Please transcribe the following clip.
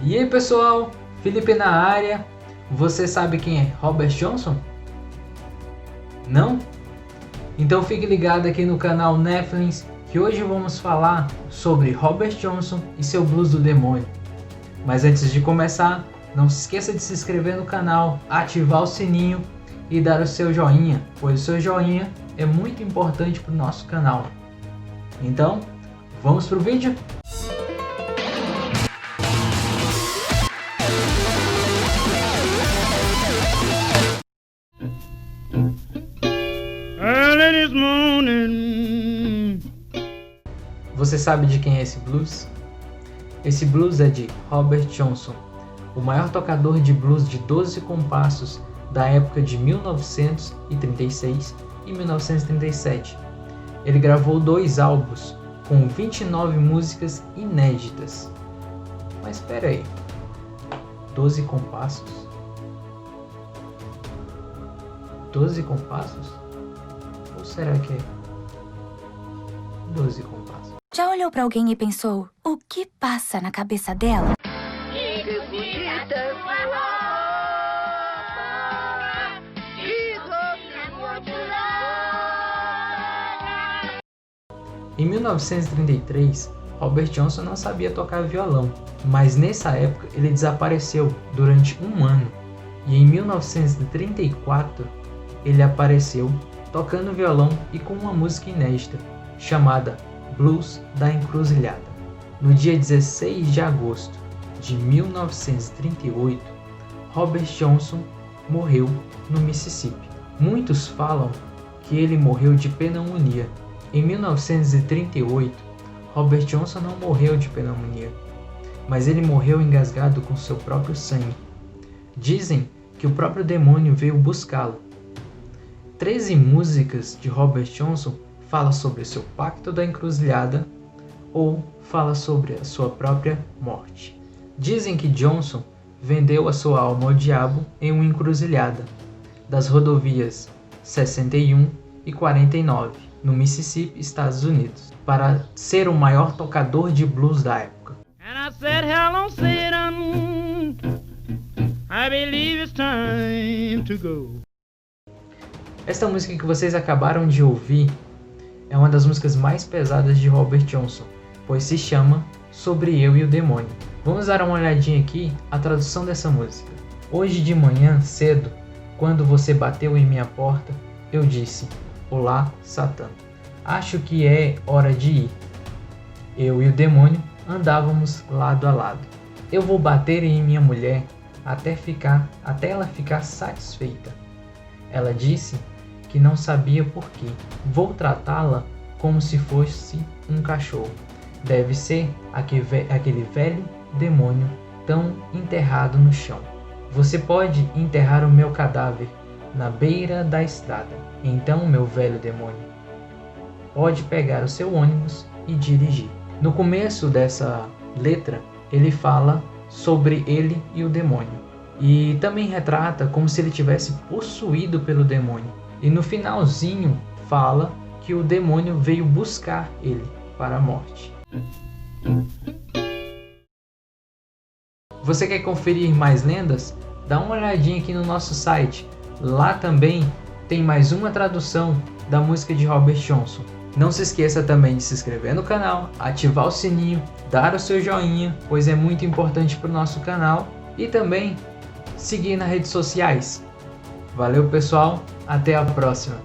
E aí pessoal, Felipe na área. Você sabe quem é Robert Johnson? Não? Então fique ligado aqui no canal Netflix, que hoje vamos falar sobre Robert Johnson e seu blues do demônio. Mas antes de começar, não se esqueça de se inscrever no canal, ativar o sininho e dar o seu joinha, pois o seu joinha é muito importante para o nosso canal. Então, vamos pro vídeo? Early this morning. Você sabe de quem é esse blues? Esse blues é de Robert Johnson, o maior tocador de blues de 12 compassos da época de 1936 e 1937. Ele gravou 2 álbuns com 29 músicas inéditas. Mas espera aí, 12 compassos? 12 compassos? Ou será que é 12 compassos? Já olhou pra alguém e pensou, o que passa na cabeça dela? Que bonita sua roupa, que doce modelada. Em 1933, Robert Johnson não sabia tocar violão, mas nessa época ele desapareceu durante um ano e em 1934 ele apareceu tocando violão e com uma música inédita chamada Blues da Encruzilhada. No dia 16 de agosto de 1938, Robert Johnson morreu no Mississippi. Muitos falam que ele morreu de pneumonia. Em 1938, Robert Johnson não morreu de pneumonia, mas ele morreu engasgado com seu próprio sangue. Dizem que o próprio demônio veio buscá-lo. 13 músicas de Robert Johnson falam sobre seu pacto da encruzilhada ou fala sobre a sua própria morte. Dizem que Johnson vendeu a sua alma ao diabo em uma encruzilhada das rodovias 61 e 49 no Mississippi, Estados Unidos, para ser o maior tocador de blues da época. And I said, hell on Satan, I believe it's time to go. Esta música que vocês acabaram de ouvir é uma das músicas mais pesadas de Robert Johnson, pois se chama Sobre Eu e o Demônio. Vamos dar uma olhadinha aqui a tradução dessa música. Hoje de manhã cedo, quando você bateu em minha porta, eu disse: Olá, Satã. Acho que é hora de ir. Eu e o demônio andávamos lado a lado. Eu vou bater em minha mulher até ela ficar satisfeita. Ela disse que não sabia por quê. Vou tratá-la como se fosse um cachorro. Deve ser aquele velho demônio tão enterrado no chão. Você pode enterrar o meu cadáver na beira da estrada. Então, meu velho demônio, pode pegar o seu ônibus e dirigir. No começo dessa letra, ele fala sobre ele e o demônio. E também retrata como se ele tivesse possuído pelo demônio. E no finalzinho fala que o demônio veio buscar ele para a morte. Você quer conferir mais lendas? Dá uma olhadinha aqui no nosso site. Lá também tem mais uma tradução da música de Robert Johnson. Não se esqueça também de se inscrever no canal, ativar o sininho, dar o seu joinha, pois é muito importante para o nosso canal, e também seguir nas redes sociais. Valeu pessoal, até a próxima!